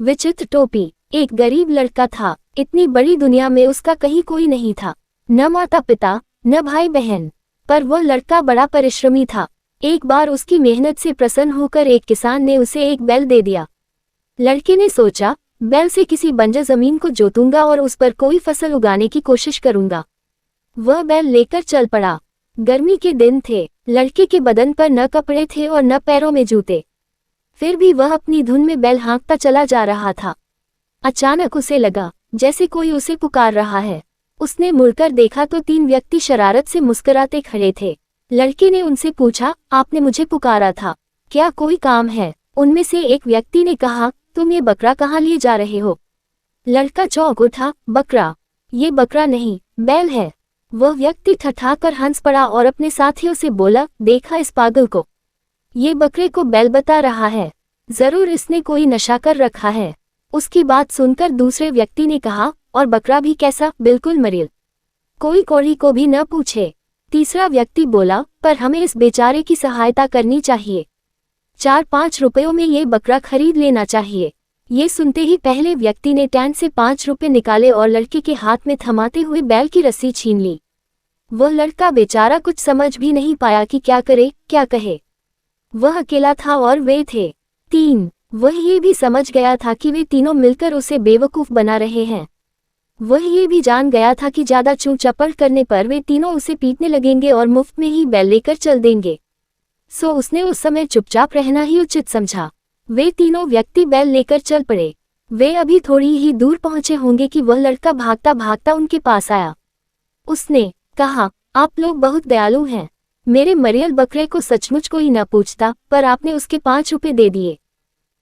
विचित्र टोपी। एक गरीब लड़का था। इतनी बड़ी दुनिया में उसका कहीं कोई नहीं था, न माता पिता न भाई बहन। पर वह लड़का बड़ा परिश्रमी था। एक बार उसकी मेहनत से प्रसन्न होकर एक किसान ने उसे एक बैल दे दिया। लड़के ने सोचा, बैल से किसी बंजर जमीन को जोतूंगा और उस पर कोई फसल उगाने की कोशिश करूंगा। वह बैल लेकर चल पड़ा। गर्मी के दिन थे। लड़के के बदन पर न कपड़े थे और न पैरों में जूते। फिर भी वह अपनी धुन में बैल हाँकता चला जा रहा था। अचानक उसे लगा जैसे कोई उसे पुकार रहा है। उसने मुड़कर देखा तो 3 व्यक्ति शरारत से मुस्कुराते खड़े थे। लड़के ने उनसे पूछा, आपने मुझे पुकारा था, क्या कोई काम है? उनमें से एक व्यक्ति ने कहा, तुम ये बकरा कहाँ लिए जा रहे हो? लड़का चौंक उठा, बकरा? ये बकरा नहीं, बैल है। वह व्यक्ति ठठाकर हंस पड़ा और अपने साथियों से बोला, देखा इस पागल को, ये बकरे को बैल बता रहा है, जरूर इसने कोई नशा कर रखा है। उसकी बात सुनकर दूसरे व्यक्ति ने कहा, और बकरा भी कैसा, बिल्कुल मरील, कोई कौड़ी को भी न पूछे। तीसरा व्यक्ति बोला, पर हमें इस बेचारे की सहायता करनी चाहिए, 4-5 रुपयों में ये बकरा खरीद लेना चाहिए। ये सुनते ही पहले व्यक्ति ने टैंक से 5 रुपये निकाले और लड़के के हाथ में थमाते हुए बैल की रस्सी छीन ली। वह लड़का बेचारा कुछ समझ भी नहीं पाया कि क्या करे क्या कहे। वह अकेला था और वे थे 3। वह ये भी समझ गया था कि वे तीनों मिलकर उसे बेवकूफ़ बना रहे हैं। वह ये भी जान गया था कि ज्यादा चूं चपड़ करने पर वे तीनों उसे पीटने लगेंगे और मुफ्त में ही बैल लेकर चल देंगे। सो उसने उस समय चुपचाप रहना ही उचित समझा। वे तीनों व्यक्ति बैल लेकर चल पड़े। वे अभी थोड़ी ही दूर पहुंचे होंगे कि वह लड़का भागता भागता उनके पास आया। उसने कहा, आप लोग बहुत दयालु हैं, मेरे मरियल बकरे को सचमुच कोई न पूछता, पर आपने उसके 5 रुपये दे दिए।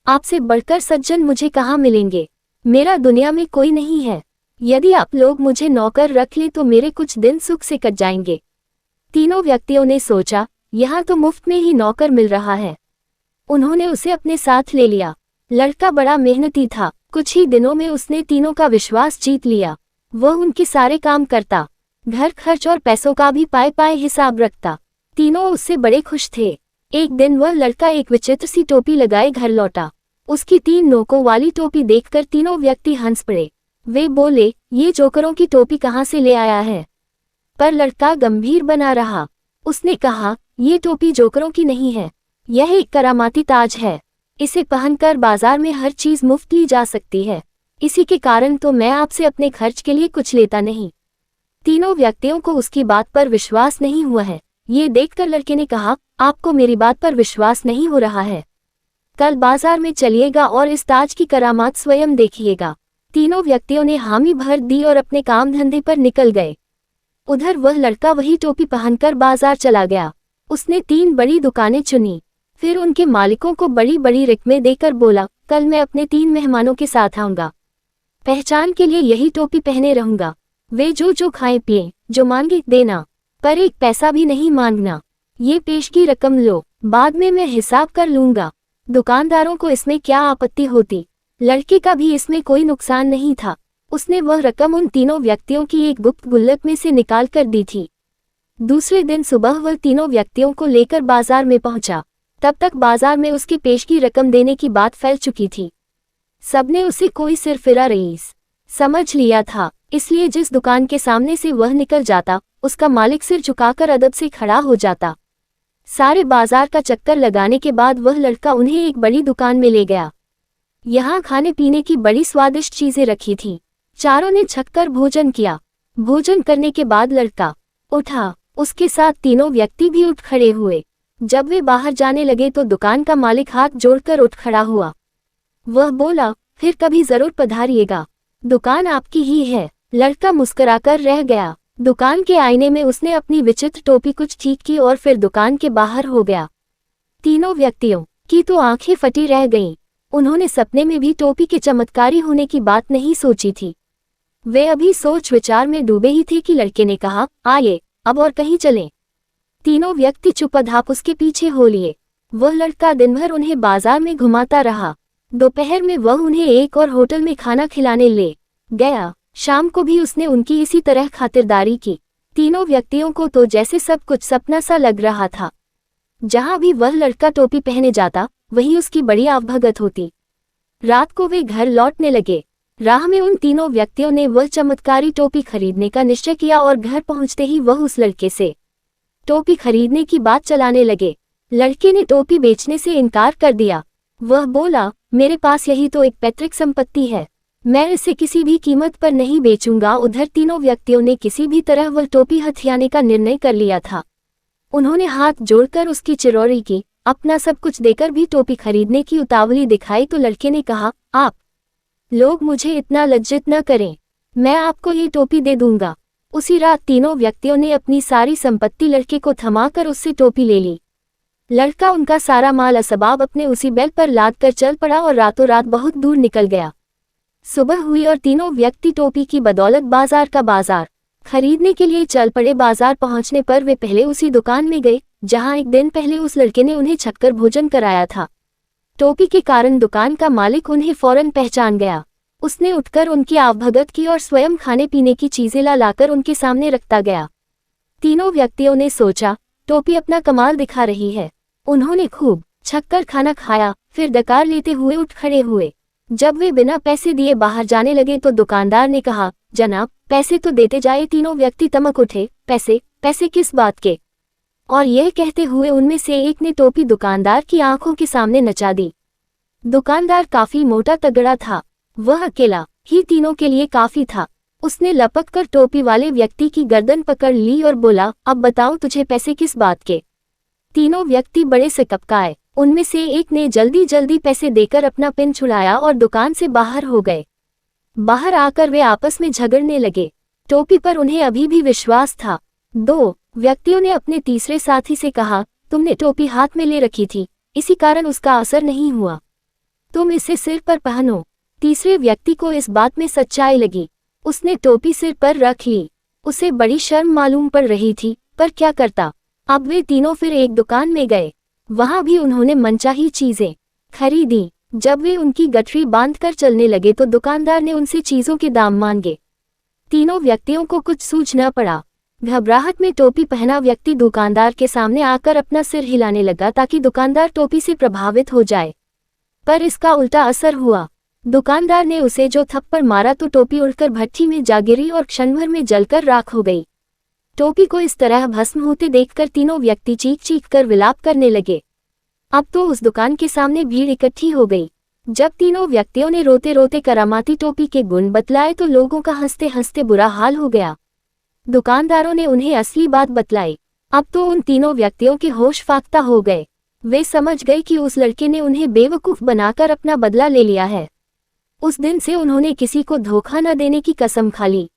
आपसे बढ़कर सज्जन मुझे कहाँ मिलेंगे? मेरा दुनिया में कोई नहीं है। यदि आप लोग मुझे नौकर रख लें तो मेरे कुछ दिन सुख से कट जाएंगे। तीनों व्यक्तियों ने सोचा, यहाँ तो मुफ्त में ही नौकर मिल रहा है। उन्होंने उसे अपने साथ ले लिया। लड़का बड़ा मेहनती था। कुछ ही दिनों में उसने तीनों का विश्वास जीत लिया। वह उनके सारे काम करता, घर खर्च और पैसों का भी पाए हिसाब रखता। तीनों उससे बड़े खुश थे। एक दिन वह लड़का एक विचित्र सी टोपी लगाए घर लौटा। उसकी 3 नोकों वाली टोपी देखकर तीनों व्यक्ति हंस पड़े। वे बोले, ये जोकरों की टोपी कहाँ से ले आया है? पर लड़का गंभीर बना रहा। उसने कहा, ये टोपी जोकरों की नहीं है, यह एक करामाती ताज है। इसे पहनकर बाजार में हर चीज मुफ्त ली जा सकती है। इसी के कारण तो मैं आपसे अपने खर्च के लिए कुछ लेता नहीं। तीनों व्यक्तियों को उसकी बात पर विश्वास नहीं हुआ है। ये देखकर लड़के ने कहा, आपको मेरी बात पर विश्वास नहीं हो रहा है? कल बाजार में चलिएगा और इस ताज की करामात स्वयं देखिएगा। तीनों व्यक्तियों ने हामी भर दी और अपने काम धंधे पर निकल गए। उधर वह लड़का वही टोपी पहनकर बाजार चला गया। उसने 3 बड़ी दुकानें चुनी, फिर उनके मालिकों को बड़ी बड़ी रिक्में देकर बोला, कल मैं अपने 3 मेहमानों के साथ आऊंगा, पहचान के लिए यही टोपी पहने रहूंगा। वे जो खाएं पिए, जो मांगे देना, पर 1 पैसा भी नहीं मांगना। ये पेशगी रकम लो, बाद में मैं हिसाब कर लूंगा। दुकानदारों को इसमें क्या आपत्ति होती? लड़के का भी इसमें कोई नुकसान नहीं था। उसने वह रकम उन तीनों व्यक्तियों की एक गुप्त गुल्लक में से निकाल कर दी थी। दूसरे दिन सुबह वह तीनों व्यक्तियों को लेकर बाजार में पहुंचा। तब तक बाजार में उसकी पेशगी रकम देने की बात फैल चुकी थी। सबने उसे कोई सिरफिरा रईस समझ लिया था, इसलिए जिस दुकान के सामने से वह निकल जाता, उसका मालिक सिर झुकाकर अदब से खड़ा हो जाता। सारे बाजार का चक्कर लगाने के बाद वह लड़का उन्हें एक बड़ी दुकान में ले गया। यहाँ खाने पीने की बड़ी स्वादिष्ट चीजें रखी थीं। चारों ने छककर भोजन किया। भोजन करने के बाद लड़का उठा, उसके साथ तीनों व्यक्ति भी उठ खड़े हुए। जब वे बाहर जाने लगे तो दुकान का मालिक हाथ जोड़कर उठ खड़ा हुआ। वह बोला, फिर कभी जरूर पधारिएगा, दुकान आपकी ही है। लड़का मुस्कुराकर रह गया। दुकान के आईने में उसने अपनी विचित्र टोपी कुछ ठीक की और फिर दुकान के बाहर हो गया। तीनों व्यक्तियों की तो आंखें फटी रह गईं। उन्होंने सपने में भी टोपी के चमत्कारी होने की बात नहीं सोची थी। वे अभी सोच विचार में डूबे ही थे कि लड़के ने कहा, आइए अब और कहीं चलें। तीनों व्यक्ति चुपचाप उसके पीछे हो लिए। वह लड़का दिन भर उन्हें बाजार में घुमाता रहा। दोपहर में वह उन्हें एक और होटल में खाना खिलाने ले गया। शाम को भी उसने उनकी इसी तरह खातिरदारी की। तीनों व्यक्तियों को तो जैसे सब कुछ सपना सा लग रहा था। जहां भी वह लड़का टोपी पहने जाता, वहीं उसकी बड़ी आवभगत होती। रात को वे घर लौटने लगे। राह में उन तीनों व्यक्तियों ने वह चमत्कारी टोपी खरीदने का निश्चय किया और घर पहुंचते ही वह उस लड़के से टोपी खरीदने की बात चलाने लगे। लड़के ने टोपी बेचने से इनकार कर दिया। वह बोला, मेरे पास यही तो एक पैतृक संपत्ति है, मैं इसे किसी भी कीमत पर नहीं बेचूंगा। उधर तीनों व्यक्तियों ने किसी भी तरह वह टोपी हथियाने का निर्णय कर लिया था। उन्होंने हाथ जोड़कर उसकी चिरौरी की, अपना सब कुछ देकर भी टोपी खरीदने की उतावली दिखाई तो लड़के ने कहा, आप लोग मुझे इतना लज्जित न करें, मैं आपको ये टोपी दे दूंगा। उसी रात तीनों व्यक्तियों ने अपनी सारी संपत्ति लड़के को थमाकर उससे टोपी ले ली। लड़का उनका सारा माल असबाब अपने उसी बैल पर लाद कर चल पड़ा और रातों रात बहुत दूर निकल गया। सुबह हुई और तीनों व्यक्ति टोपी की बदौलत बाजार का बाजार खरीदने के लिए चल पड़े। बाजार पहुंचने पर वे पहले उसी दुकान में गए जहां एक दिन पहले उस लड़के ने उन्हें छक्कर भोजन कराया था। टोपी के कारण दुकान का मालिक उन्हें फौरन पहचान गया। उसने उठकर उनकी आवभगत की और स्वयं खाने पीने की चीजें ला लाकर उनके सामने रखता गया। तीनों व्यक्तियों ने सोचा, टोपी अपना कमाल दिखा रही है। उन्होंने खूब छक्कर खाना खाया, फिर डकार लेते हुए उठ खड़े हुए। जब वे बिना पैसे दिए बाहर जाने लगे तो दुकानदार ने कहा, जनाब पैसे तो देते जाए। तीनों व्यक्ति तमक उठे, पैसे पैसे किस बात के? और यह कहते हुए उनमें से एक ने टोपी दुकानदार की आंखों के सामने नचा दी। दुकानदार काफी मोटा तगड़ा था, वह अकेला ही तीनों के लिए काफी था। उसने लपक कर टोपी वाले व्यक्ति की गर्दन पकड़ ली और बोला, अब बताओ तुझे पैसे किस बात के? तीनों व्यक्ति बड़े से कपकाए। उनमें से एक ने जल्दी जल्दी पैसे देकर अपना पिन छुड़ाया और दुकान से बाहर हो गए। बाहर आकर वे आपस में झगड़ने लगे। टोपी पर उन्हें अभी भी विश्वास था। दो व्यक्तियों ने अपने तीसरे साथी से कहा, तुमने टोपी हाथ में ले रखी थी, इसी कारण उसका असर नहीं हुआ, तुम इसे सिर पर पहनो। तीसरे व्यक्ति को इस बात में सच्चाई लगी। उसने टोपी सिर पर रख ली। उसे बड़ी शर्म मालूम पड़ रही थी, पर क्या करता। अब वे तीनों फिर एक दुकान में गए। वहां भी उन्होंने मनचाही चीजें खरीदी। जब वे उनकी गठरी बांधकर चलने लगे तो दुकानदार ने उनसे चीजों के दाम मांगे। तीनों व्यक्तियों को कुछ सूझ न पड़ा। घबराहट में टोपी पहना व्यक्ति दुकानदार के सामने आकर अपना सिर हिलाने लगा ताकि दुकानदार टोपी से प्रभावित हो जाए, पर इसका उल्टा असर हुआ। दुकानदार ने उसे जो थप्पड़ मारा तो टोपी उड़कर भट्ठी में जा गिरी और क्षणभर में जलकर राख हो गई। टोपी को इस तरह भस्म होते देखकर तीनों व्यक्ति चीख चीख कर विलाप करने लगे। अब तो उस दुकान के सामने भीड़ इकट्ठी हो गई। जब तीनों व्यक्तियों ने रोते रोते करामाती टोपी के गुण बतलाए तो लोगों का हंसते हंसते बुरा हाल हो गया। दुकानदारों ने उन्हें असली बात बतलाई। अब तो उन तीनों व्यक्तियों के होश फाख्ता हो गए। वे समझ गए कि उस लड़के ने उन्हें बेवकूफ बनाकर अपना बदला ले लिया है। उस दिन से उन्होंने किसी को धोखा न देने की कसम खा ली।